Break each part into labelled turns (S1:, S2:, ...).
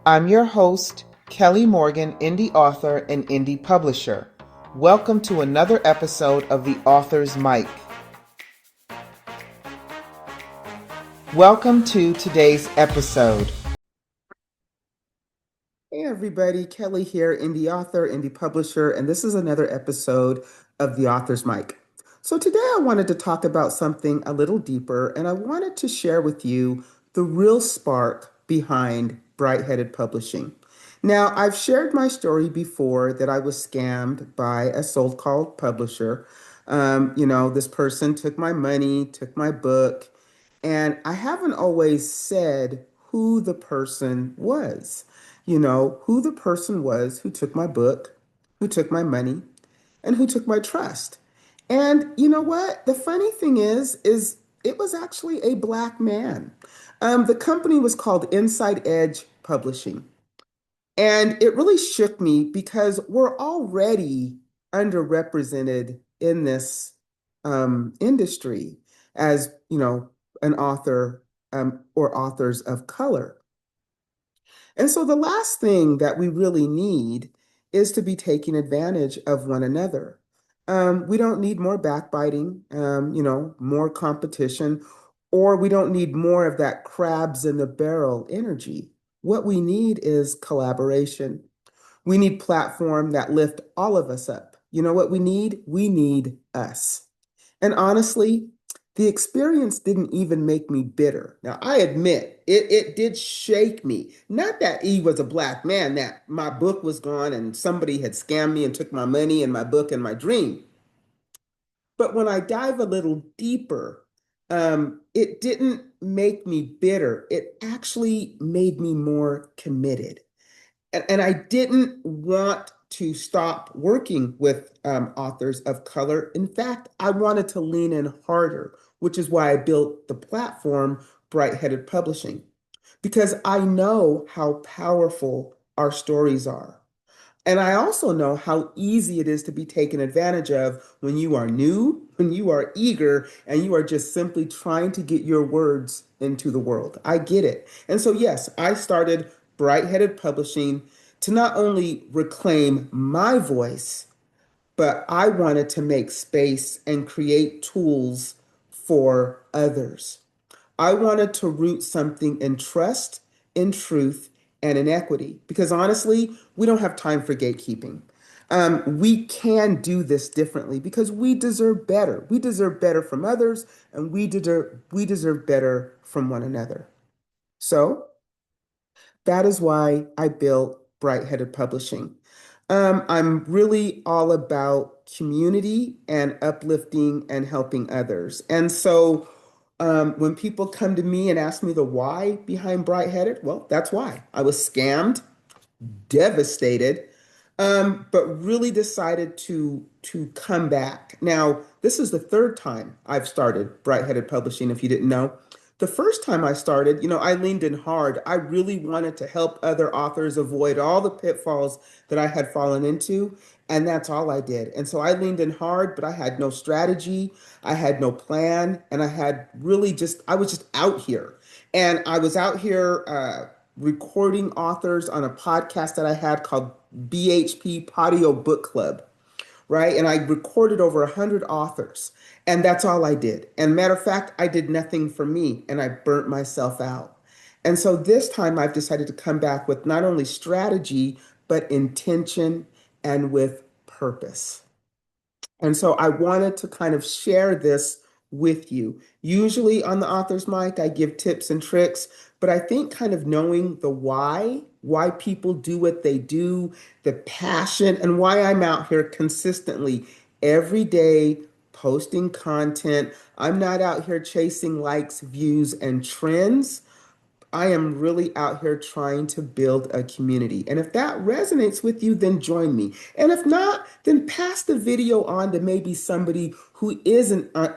S1: I'm your host, Kelly Morgan, indie author and indie publisher. Welcome to another episode of The Author's Mic. Welcome to today's episode. Hey everybody, Kelly here, indie author, indie publisher, and this is another episode of The Author's Mic. So today I wanted to talk about something a little deeper, and I wanted to share with you the real spark behind BRIGHTHEADED Publishing. Now, I've shared my story before that I was scammed by a so-called publisher. This person took my money, took my book, and I haven't always said who the person was. Who the person was who took my book, who took my money, and who took my trust. And you know what? The funny thing is it was actually a Black man. The company was called Inside Edge Publishing. And it really shook me because we're already underrepresented in this industry as, an author or authors of color. And so the last thing that we really need is to be taking advantage of one another. We don't need more backbiting, more competition, or we don't need more of that crabs in the barrel energy. What we need is collaboration. We need platform that lift all of us up. You know what we need? We need us. And honestly, the experience didn't even make me bitter. Now, I admit it did shake me. Not that he was a Black man, that my book was gone and somebody had scammed me and took my money and my book and my dream. But when I dive a little deeper, it didn't make me bitter. It actually made me more committed. And I didn't want to stop working with authors of color. In fact, I wanted to lean in harder, which is why I built the platform BRIGHTHEADED Publishing, because I know how powerful our stories are. And I also know how easy it is to be taken advantage of when you are new, when you are eager, and you are just simply trying to get your words into the world. I get it. And so, yes, I started BRIGHTHEADED Publishing to not only reclaim my voice, but I wanted to make space and create tools for others. I wanted to root something in trust, in truth, and in equity. Because honestly, we don't have time for gatekeeping. We can do this differently because we deserve better. We deserve better from others, and we deserve better from one another. So that is why I built BRIGHTHEADED Publishing. I'm really all about community and uplifting and helping others. And so when people come to me and ask me the why behind BRIGHTHEADED, well, that's why. I was scammed, devastated, but really decided to come back. Now, this is the third time I've started BRIGHTHEADED Publishing, if you didn't know. The first time I started, I leaned in hard. I really wanted to help other authors avoid all the pitfalls that I had fallen into, and that's all I did. And so I leaned in hard, but I had no strategy, I had no plan, and I was just out here. And I was out here recording authors on a podcast that I had called BHP Patio Book Club, right? And I recorded over 100 authors, and that's all I did. And matter of fact, I did nothing for me, and I burnt myself out. And so this time I've decided to come back with not only strategy, but intention and with purpose. And so I wanted to kind of share this with you. Usually on the author's mic, I give tips and tricks, but I think kind of knowing the why people do what they do, the passion, and why I'm out here consistently every day posting content. I'm not out here chasing likes, views, and trends. I am really out here trying to build a community. And if that resonates with you, then join me. And if not, then pass the video on to maybe somebody who isn't blah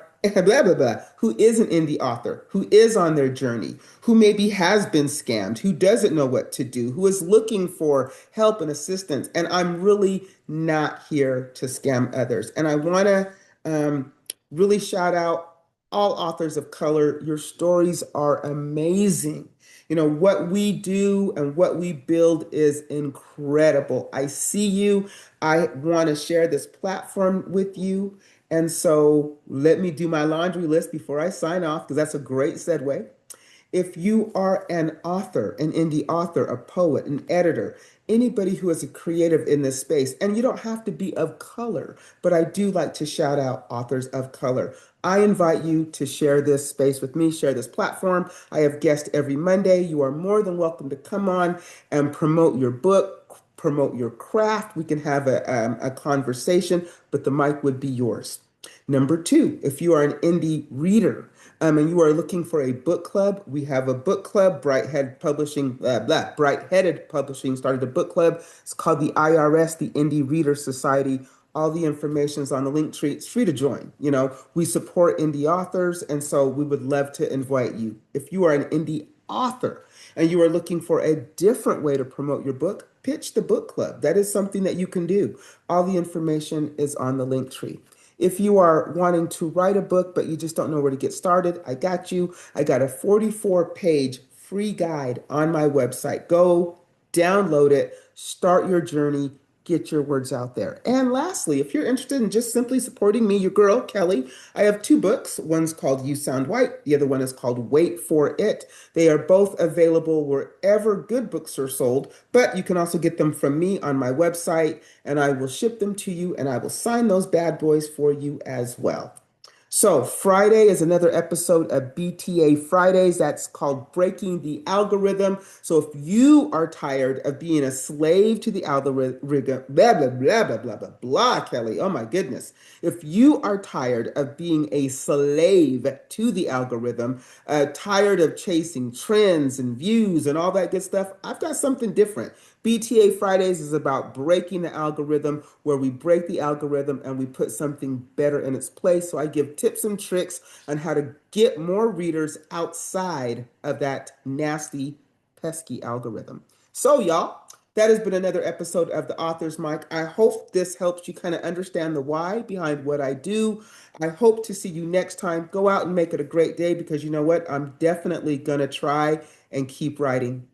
S1: blah blah, who is an indie author, who is on their journey, who maybe has been scammed, who doesn't know what to do, who is looking for help and assistance. And I'm really not here to scam others. And I want to really shout out all authors of color, your stories are amazing. What we do and what we build is incredible. I see you. I want to share this platform with you. And so let me do my laundry list before I sign off, because that's a great segue. If you are an author, an indie author, a poet, an editor, anybody who is a creative in this space, and you don't have to be of color, but I do like to shout out authors of color. I invite you to share this space with me, share this platform. I have guests every Monday. You are more than welcome to come on and promote your book, promote your craft. We can have a conversation, but the mic would be yours. Number two, if you are an indie reader, and you are looking for a book club, we have a book club. Brightheaded Publishing started a book club. It's called the IRS, the Indie Reader Society. All the information is on the link tree. It's free to join. We support indie authors, and so we would love to invite you. If you are an indie author and you are looking for a different way to promote your book, pitch the book club. That is something that you can do. All the information is on the link tree. If you are wanting to write a book, but you just don't know where to get started, I got you. I got a 44-page free guide on my website. Go download it, start your journey, get your words out there. And lastly, if you're interested in just simply supporting me, your girl, Kelly, I have two books. One's called You Sound White. The other one is called Wait for It. They are both available wherever good books are sold, but you can also get them from me on my website, and I will ship them to you, and I will sign those bad boys for you as well. So, Friday is another episode of BTA Fridays. That's called Breaking the Algorithm. So, if you are tired of being a slave to the algorithm, blah, blah, blah, blah, blah, blah, blah, Kelly, oh my goodness. If you are tired of being a slave to the algorithm, tired of chasing trends and views and all that good stuff, I've got something different. BTA Fridays is about breaking the algorithm, where we break the algorithm and we put something better in its place. So I give tips and tricks on how to get more readers outside of that nasty, pesky algorithm. So, y'all, that has been another episode of The Author's Mic. I hope this helps you kind of understand the why behind what I do. I hope to see you next time. Go out and make it a great day, because you know what? I'm definitely going to try and keep writing.